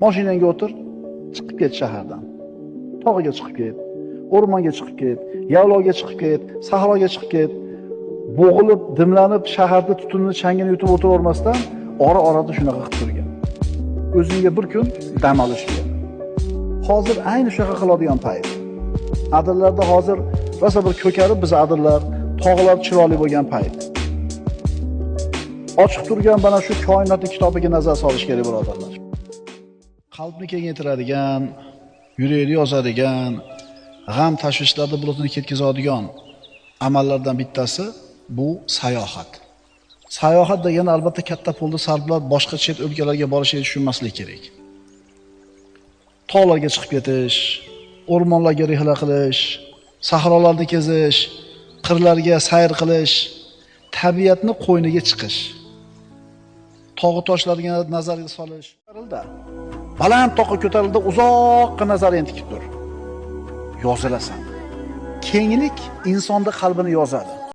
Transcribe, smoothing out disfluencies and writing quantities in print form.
Mashinangga o'tir, chiqib ket shahardan. Tog'iga chiqib ket, o'rmonga chiqib ket, yaylovga chiqib ket, sahroga chiqib ket. Bo'g'ilib, dimlanib, shaharda tutunni changini yutib o'tiravermasdan, ora-orada shunaqa qilib turgan. O'zingga bir kun dam olish kerak. Hozir ayni shunaqa qiladigan payt. Adillarda hozir rosa bir ko'karib biz adillar, tog'lar chiroyli bo'lgan payt. Ochiq turgan mana shu koinotning kitobiga nazar solish kerak, birodarlar. Qalbni kengaytiradigan, yurakni yozadigan, g'am tashvishlarni bulutini ketkazadigan amallardan bittasi bu sayohat. Sayohat degani albatta katta pulni sarflab boshqa chet o'lkalarga borishni tushunmaslik kerak. Tog'larga chiqib ketish, o'rmonlarga rihla qilish, sahrolarni kezish, qirlarga sayr qilish, tabiatni qo'yniga chiqish, tog' toshlarga nazarga solish. Baland toqqa ko'tarildi, uzoqqa nazar entikib tur. Yozilasan. Kenglik insonning qalbini yozadi.